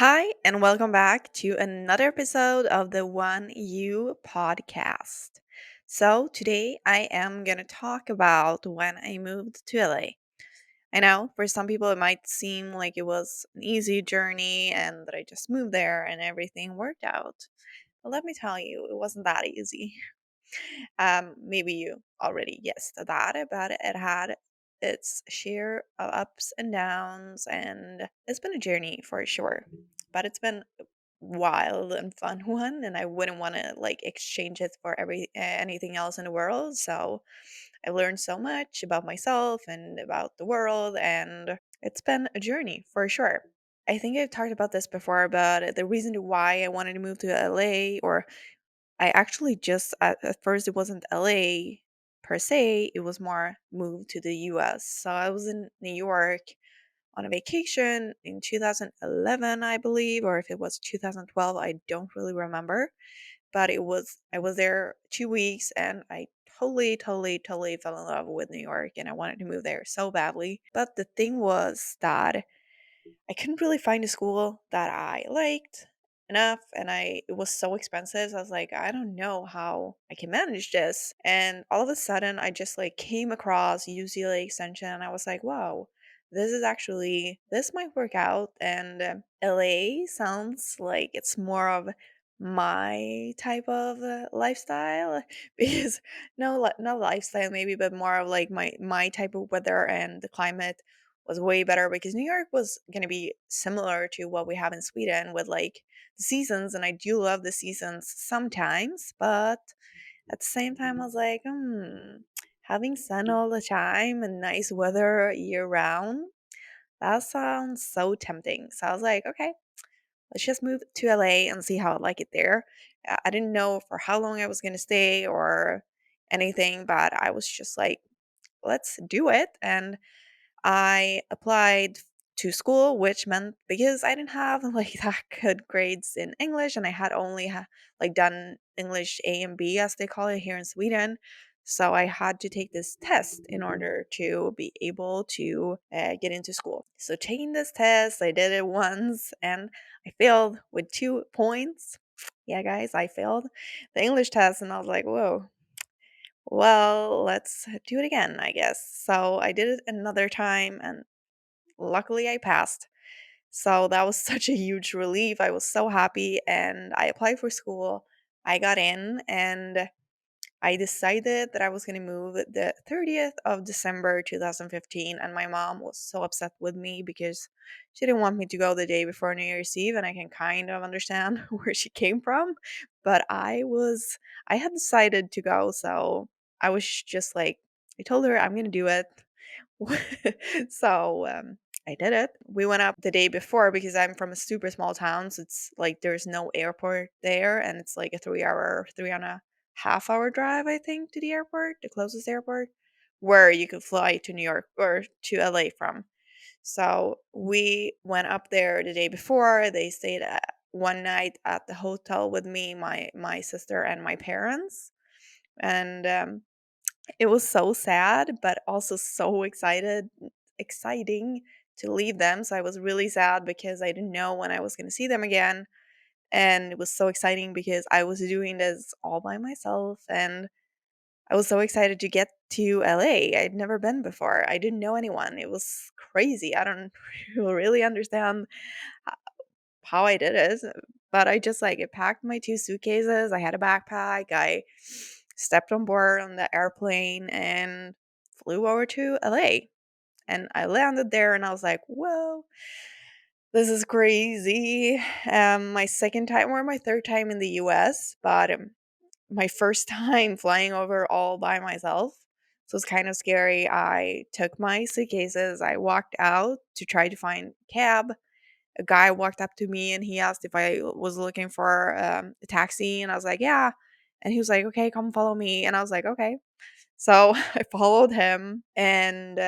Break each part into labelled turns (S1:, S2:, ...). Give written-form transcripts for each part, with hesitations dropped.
S1: Hi, and welcome back to another episode of the One You podcast. So, today I am going to talk about when I moved to LA. I know for some people it might seem like it was an easy journey and that I just moved there and everything worked out. But let me tell you, it wasn't that easy. Maybe you already guessed that, but it had its share of ups and downs, and it's been a journey for sure. But it's been a wild and fun one, and I wouldn't want to like exchange it for anything else in the world. So I learned so much about myself and about the world, and it's been a journey for sure. I think I've talked about this before, but the reason why I wanted to move to LA, or I actually just at first it wasn't LA per se, it was more moved to the US. So I was in New York on a vacation in 2011, I believe, or if it was 2012, I don't really remember. But I was there 2 weeks and I totally fell in love with New York and I wanted to move there so badly. But the thing was that I couldn't really find a school that I liked enough, and I it was so expensive. So I was like, I don't know how I can manage this. And all of a sudden I just like came across UCLA Extension and I was like, wow, this might work out. And LA sounds like it's more of my type of lifestyle because no lifestyle maybe, but more of like my type of weather, and the climate was way better because New York was going to be similar to what we have in Sweden with like the seasons. And I do love the seasons sometimes, but at the same time, I was like, having sun all the time and nice weather year round, that sounds so tempting. So I was like, okay, let's just move to LA and see how I like it there. I didn't know for how long I was going to stay or anything, but I was just like, let's do it. And I applied to school, which meant because I didn't have like that good grades in English, and I had only like done English A and B as they call it here in Sweden. So I had to take this test in order to be able to get into school. So taking this test, I did it once and I failed with 2 points. Yeah, guys, I failed the English test, and I was like, whoa, well, let's do it again, I guess. So I did it another time and luckily I passed. So that was such a huge relief. I was so happy and I applied for school. I got in and I decided that I was going to move the 30th of December 2015, and my mom was so upset with me because she didn't want me to go the day before New Year's Eve, and I can kind of understand where she came from, but I had decided to go, so I was just like I told her I'm going to do it. So I did it. We went up the day before because I'm from a super small town. So it's like there's no airport there. And it's like a 3 hour, 3.5 hour drive, I think, to the airport, the closest airport, where you could fly to New York or to LA from. So we went up there the day before. They stayed one night at the hotel with me, my sister, and my parents. And it was so sad, but also so exciting to leave them. So I was really sad because I didn't know when I was going to see them again. And it was so exciting because I was doing this all by myself. And I was so excited to get to LA. I'd never been before. I didn't know anyone. It was crazy. I don't really understand h- how I did it, but I just like it packed my 2 suitcases. I had a backpack. I stepped on board on the airplane and flew over to LA. And I landed there and I was like, whoa, this is crazy. My second time or my third time in the US, but my first time flying over all by myself. So it's kind of scary. I took my suitcases, I walked out to try to find a cab. A guy walked up to me and he asked if I was looking for a taxi, and I was like, yeah. And he was like, okay, come follow me. And I was like, okay. So I followed him, and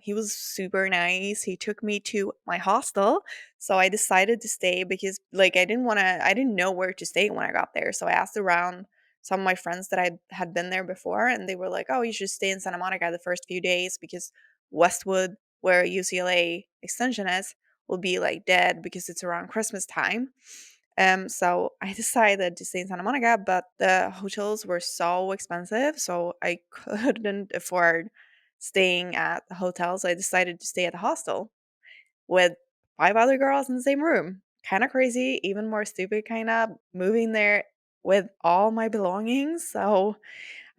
S1: he was super nice. He took me to my hostel. So I decided to stay because, like, I didn't know where to stay when I got there. So I asked around some of my friends that I had been there before, and they were like, oh, you should stay in Santa Monica the first few days because Westwood, where UCLA Extension is, will be like dead because it's around Christmas time. So I decided to stay in Santa Monica, but the hotels were so expensive, so I couldn't afford staying at the hotel. So I decided to stay at the hostel with five other girls in the same room. Kind of crazy, even more stupid, kind of moving there with all my belongings. So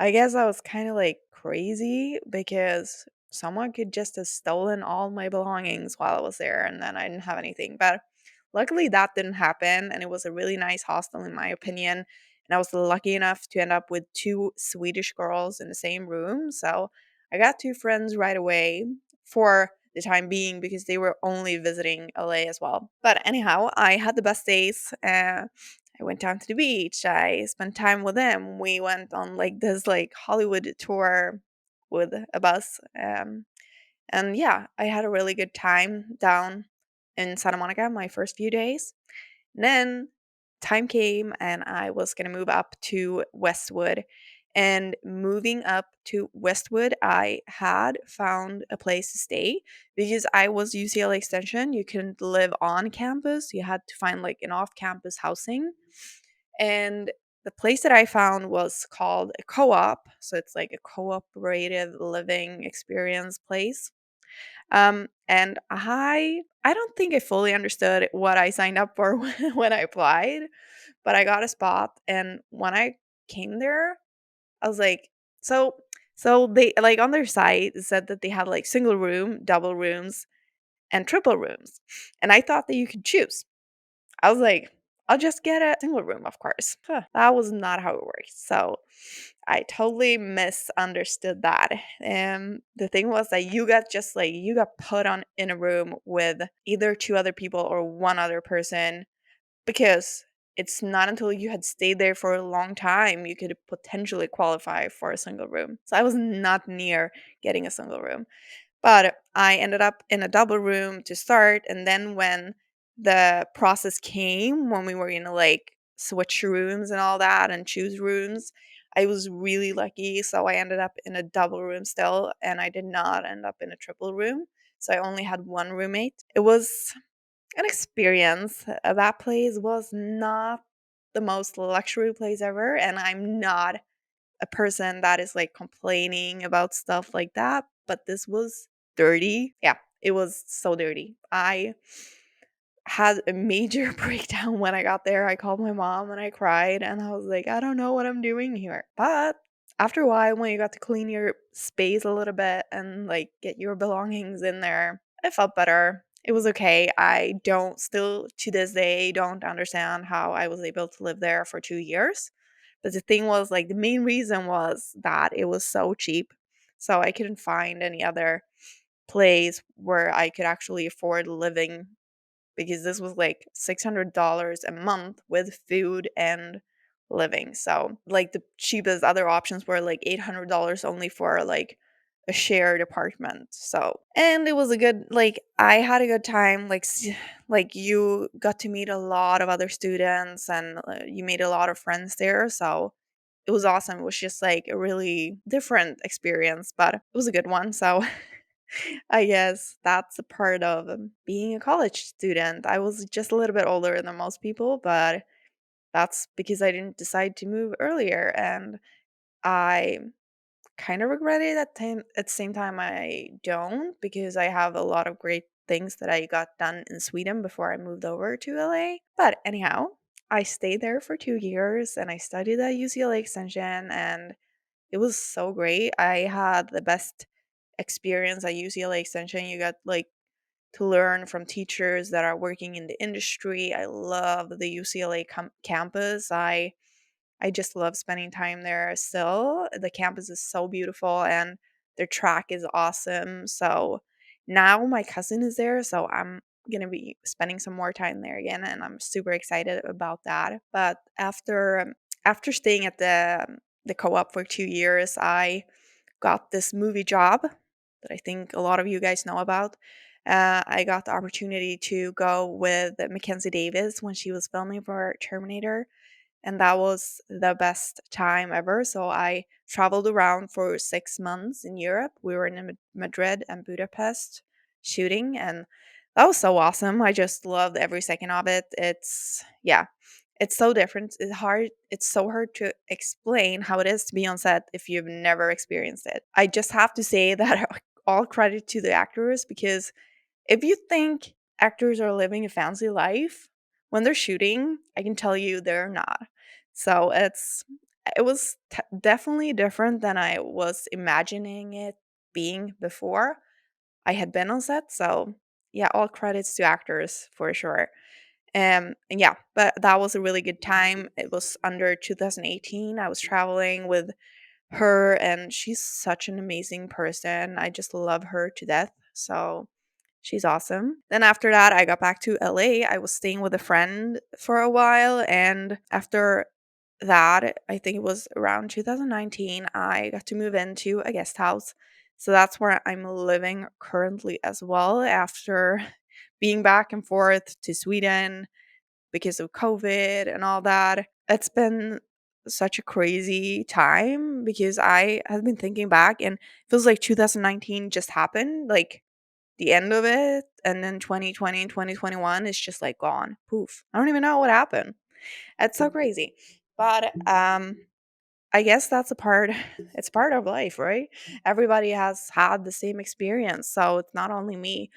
S1: I guess I was kind of like crazy because someone could just have stolen all my belongings while I was there and then I didn't have anything. But luckily that didn't happen and it was a really nice hostel in my opinion. And I was lucky enough to end up with two Swedish girls in the same room. So I got two friends right away for the time being because they were only visiting LA as well. But anyhow, I had the best days. I went down to the beach. I spent time with them. We went on like this like Hollywood tour with a bus. And yeah, I had a really good time down in Santa Monica my first few days. And then time came and I was going to move up to Westwood. And moving up to Westwood, I had found a place to stay because I was UCLA Extension. You couldn't live on campus, you had to find like an off campus housing. And the place that I found was called a co op. So it's like a cooperative living experience place. And I don't think I fully understood what I signed up for when I applied, but I got a spot. And when I came there, I was like, so so they like on their site it said that they had like single room, double rooms, and triple rooms. And I thought that you could choose. I was like, I'll just get a single room, of course. Huh, that was not how it works. So I totally misunderstood that. The thing was that you got just like you got put on in a room with either two other people or one other person because it's not until you had stayed there for a long time you could potentially qualify for a single room. So I was not near getting a single room. But I ended up in a double room to start. And then when the process came, when we were going to like switch rooms and all that and choose rooms, I was really lucky. So I ended up in a double room still, and I did not end up in a triple room. So I only had one roommate. It was an experience. That place was not the most luxury place ever. And I'm not a person that is like complaining about stuff like that, but this was dirty. Yeah, it was so dirty. I had a major breakdown when I got there. I called my mom and I cried and I was like, I don't know what I'm doing here. But after a while, when you got to clean your space a little bit and like get your belongings in there, I felt better. It was okay. I don't still to this day don't understand how I was able to live there for 2 years. But the thing was like the main reason was that it was so cheap. So I couldn't find any other place where I could actually afford living because this was like $600 a month with food and living. So, like, the cheapest other options were like $800 only for like a shared apartment. So, and it was a good, like, I had a good time. Like, you got to meet a lot of other students and you made a lot of friends there. So, it was awesome. It was just like a really different experience, but it was a good one. So, I guess that's a part of being a college student. I was just a little bit older than most people, but that's because I didn't decide to move earlier. And I kind of regret it at the same time I don't because I have a lot of great things that I got done in Sweden before I moved over to LA. But anyhow, I stayed there for 2 years and I studied at UCLA Extension and it was so great. I had the best experience at UCLA Extension. You got like to learn from teachers that are working in the industry. I love the UCLA campus. I just love spending time there still. The campus is so beautiful and their track is awesome. So now my cousin is there, so I'm going to be spending some more time there again and I'm super excited about that. But after staying at the co-op for 2 years, I got this movie job that I think a lot of you guys know about. I got the opportunity to go with Mackenzie Davis when she was filming for Terminator, and that was the best time ever. So I traveled around for 6 months in Europe. We were in Madrid and Budapest shooting, and That was so awesome. I just loved every second of it. Yeah, it's so different. It's so hard to explain how it is to be on set if you've never experienced it. I just have to say that all credit to the actors, because if you think actors are living a fancy life when they're shooting, I can tell you they're not. So it was definitely different than I was imagining it being before I had been on set. So yeah, all credits to actors for sure. And yeah, but that was a really good time. It was under 2018. I was traveling with her, and she's such an amazing person. I just love her to death. So she's awesome. Then after that, I got back to LA. I was staying with a friend for a while, and after that, I think it was around 2019, I got to move into a guest house. So that's where I'm living currently as well after being back and forth to Sweden because of COVID and all that. It's been such a crazy time because I have been thinking back, and it feels like 2019 just happened, like the end of it, and then 2020 and 2021 is just like gone. Poof. I don't even know what happened. It's so crazy. But I guess that's a part it's part of life, right? Everybody has had the same experience, so it's not only me.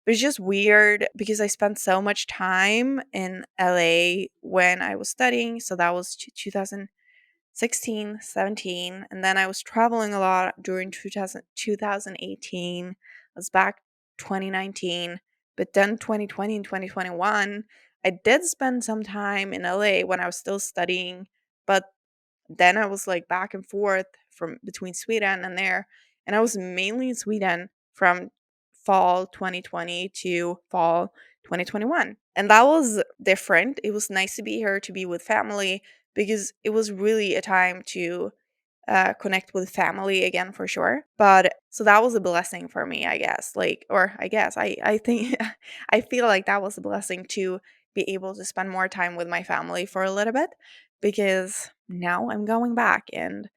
S1: But it's just weird because I spent so much time in LA when I was studying. So that was 2016, 17. And then I was traveling a lot during 2018. I was back 2019. But then 2020 and 2021, I did spend some time in LA when I was still studying. But then I was like back and forth from between Sweden and there. And I was mainly in Sweden from fall 2020 to fall 2021. And that was different. It was nice to be here to be with family because it was really a time to connect with family again for sure. But so that was a blessing for me, I guess. Like, or I guess I think I feel like that was a blessing to be able to spend more time with my family for a little bit because now I'm going back and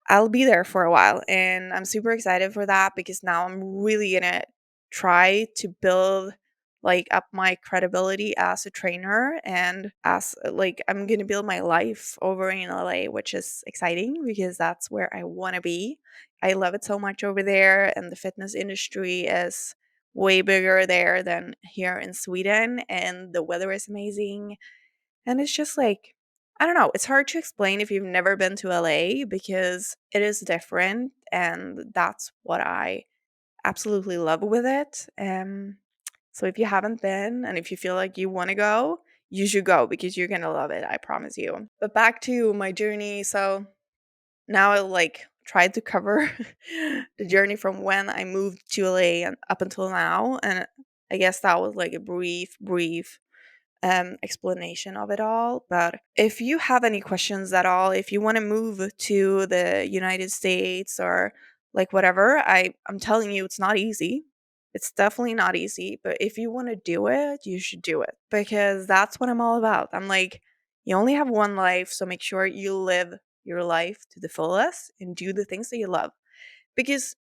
S1: I'll be there for a while, and I'm super excited for that because now I'm really gonna try to build like up my credibility as a trainer, and as like I'm gonna build my life over in LA, which is exciting because that's where I want to be. I love it so much over there, and the fitness industry is way bigger there than here in Sweden, and the weather is amazing, and it's just like, I don't know, it's hard to explain if you've never been to LA because it is different, and that's what I absolutely love with it. So if you haven't been and if you feel like you want to go, you should go because you're going to love it, I promise you. But back to my journey. So now I like tried to cover the journey from when I moved to LA and up until now, and I guess that was like a brief explanation of it all. But if you have any questions at all, if you want to move to the United States or like whatever, I'm telling you, it's not easy. It's definitely not easy. But if you want to do it, you should do it because that's what I'm all about. I'm like, you only have one life, so make sure you live your life to the fullest and do the things that you love. Because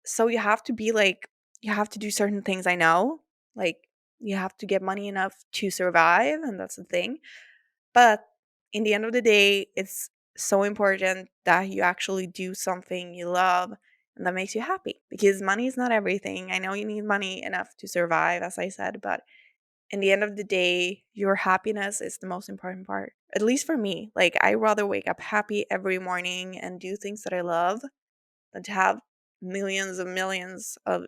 S1: so you have to be like, you have to do certain things, I know, like you have to get money enough to survive, and that's the thing. But in the end of the day, it's so important that you actually do something you love and that makes you happy, because money is not everything. I know you need money enough to survive, as I said, but in the end of the day, your happiness is the most important part. At least for me, like I rather wake up happy every morning and do things that I love than to have millions of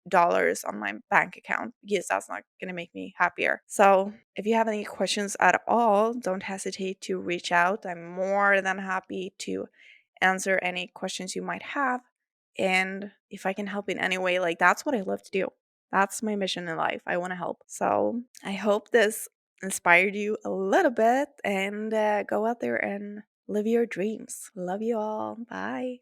S1: dollars on my bank account, because that's not going to make me happier. So, if you have any questions at all, don't hesitate to reach out. I'm more than happy to answer any questions you might have. And if I can help in any way, like that's what I love to do. That's my mission in life. I want to help. So, I hope this inspired you a little bit, and go out there and live your dreams. Love you all. Bye.